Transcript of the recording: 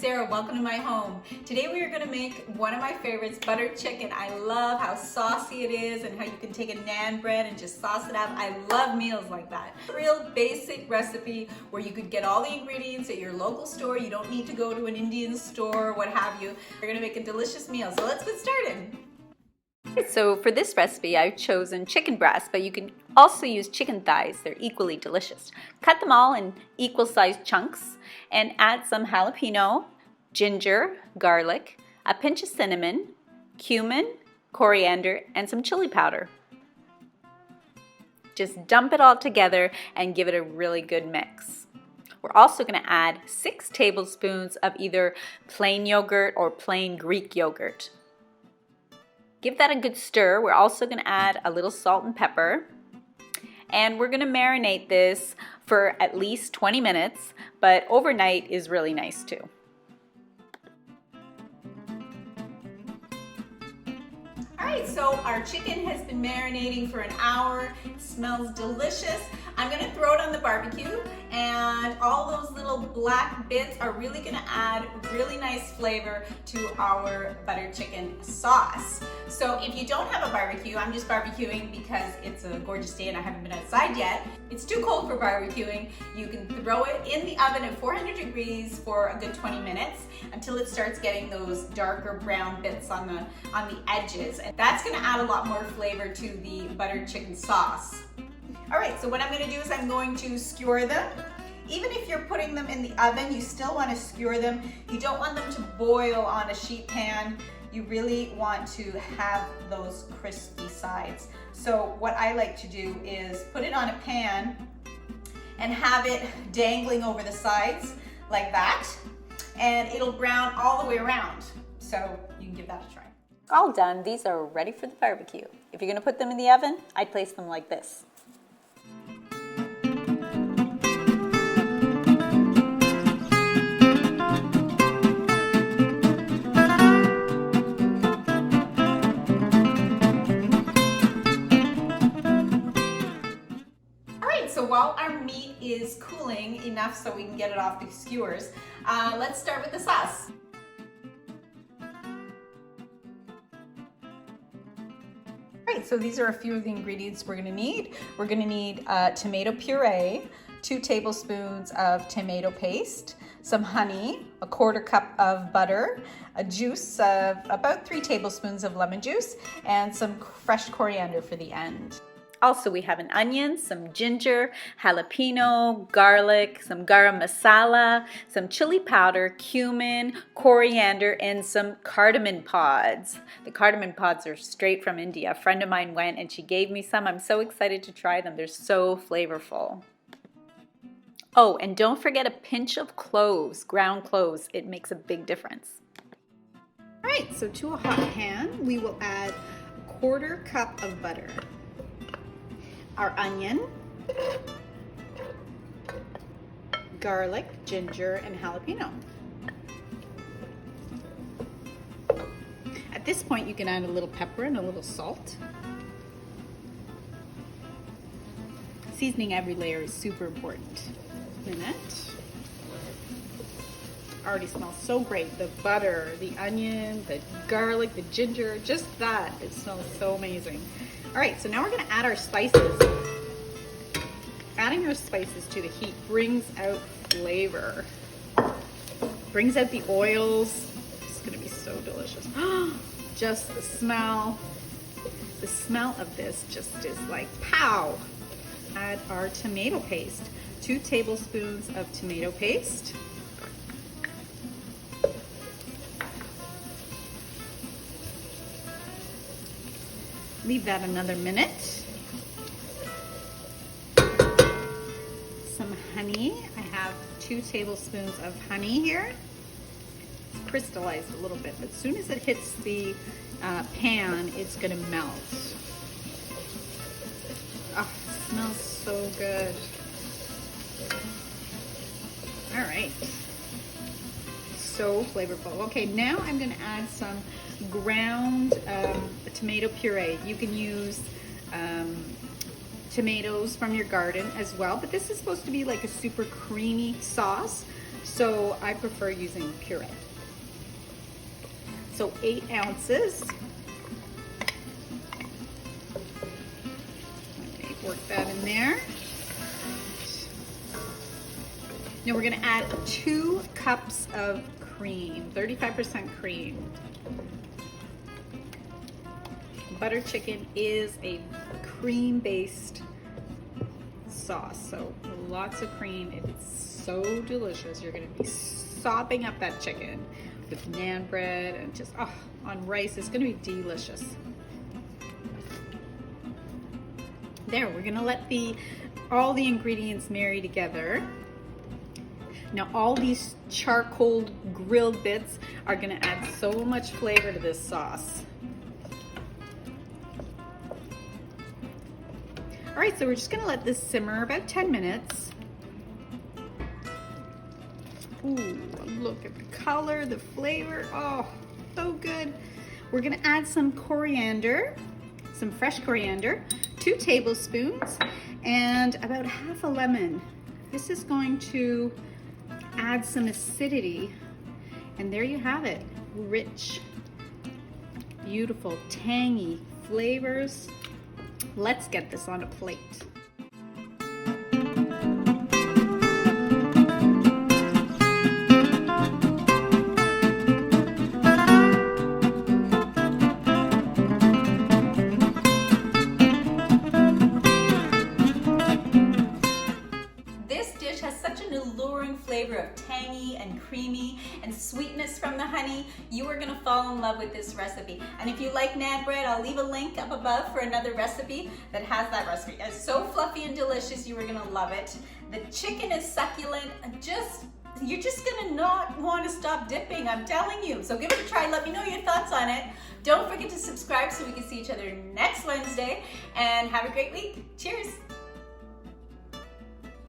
Sarah, welcome to my home. Today we are going to make one of my favorites, buttered chicken. I love how saucy it is and how you can take a naan bread and just sauce it up. I love meals like that. A real basic recipe where you could get all the ingredients at your local store. You don't need to go to an Indian store or what have you. We're going to make a delicious meal. So let's get started. So for this recipe, I've chosen chicken breasts, but you can also use chicken thighs. They're equally delicious. Cut them all in equal sized chunks and add some jalapeno, ginger, garlic, a pinch of cinnamon, cumin, coriander, and some chili powder. Just dump it all together and give it a really good mix. We're also going to add 6 tablespoons of either plain yogurt or plain Greek yogurt. Give that a good stir. We're also going to add a little salt and pepper. And we're going to marinate this for at least 20 minutes, but overnight is really nice too. All right, so our chicken has been marinating for an hour. It smells delicious. I'm gonna throw it on the barbecue, and all those little black bits are really gonna add really nice flavor to our buttered chicken sauce. So if you don't have a barbecue, I'm just barbecuing because it's a gorgeous day and I haven't been outside yet. It's too cold for barbecuing. You can throw it in the oven at 400 degrees for a good 20 minutes until it starts getting those darker brown bits on the edges. And that's gonna add a lot more flavor to the buttered chicken sauce. All right, so what I'm gonna do is I'm going to skewer them. Even if you're putting them in the oven, you still wanna skewer them. You don't want them to boil on a sheet pan. You really want to have those crispy sides. So what I like to do is put it on a pan and have it dangling over the sides like that, and it'll brown all the way around. So you can give that a try. All done. These are ready for the barbecue. If you're going to put them in the oven, I place them like this. So while our meat is cooling enough so we can get it off the skewers, let's start with the sauce. All right, so these are a few of the ingredients we're gonna need. We're gonna need tomato puree, 2 tablespoons of tomato paste, some honey, a 1/4 cup of butter, a juice of about 3 tablespoons of lemon juice, and some fresh coriander for the end. Also, we have an onion, some ginger, jalapeno, garlic, some garam masala, some chili powder, cumin, coriander, and some cardamom pods. The cardamom pods are straight from India. A friend of mine went and she gave me some. I'm so excited to try them. They're so flavorful. Oh, and don't forget a pinch of cloves, ground cloves. It makes a big difference. All right, so to a hot pan, we will add a 1/4 cup of butter, our onion, garlic, ginger, and jalapeno. At this point, you can add a little pepper and a little salt. Seasoning every layer is super important. Already smells so great. The butter, the onion, the garlic, the ginger, just that. It smells so amazing. All right, so now we're gonna add our spices. Adding our spices to the heat brings out flavor. Brings out the oils. It's gonna be so delicious. Just the smell of this just is like pow. Add our tomato paste. 2 tablespoons of tomato paste. Leave that another minute. Some honey. I have 2 tablespoons of honey here. It's crystallized a little bit, but as soon as it hits the pan, it's gonna melt. Oh, it smells so good. All right. So flavorful. Okay, now I'm gonna add some ground tomato puree. You can use tomatoes from your garden as well, but this is supposed to be like a super creamy sauce. So I prefer using puree. So 8 ounces. Okay, work that in there. Now we're gonna add 2 cups of cream, 35% cream. Butter chicken is a cream-based sauce, so lots of cream. It's so delicious. You're gonna be sopping up that chicken with naan bread and just on rice. It's gonna be delicious. There, we're gonna let all the ingredients marry together. Now all these charcoal grilled bits are gonna add so much flavor to this sauce. All right, so we're just gonna let this simmer about 10 minutes. Ooh, look at the color, the flavor, oh, so good. We're gonna add some coriander, some fresh coriander, 2 tablespoons, and about half a lemon. This is going to add some acidity, and there you have it. Rich, beautiful, tangy flavors. Let's get this on a plate. This dish has such an alluring flavor of tangy and creamy and sweetness from the honey. You are gonna fall in love with this recipe. And if you like naan bread, I'll leave a link up above for another recipe that has that recipe. It's so fluffy and delicious, you are gonna love it. The chicken is succulent, you're just gonna not want to stop dipping, I'm telling you. So give it a try, let me know your thoughts on it. Don't forget to subscribe so we can see each other next Wednesday, and have a great week. Cheers.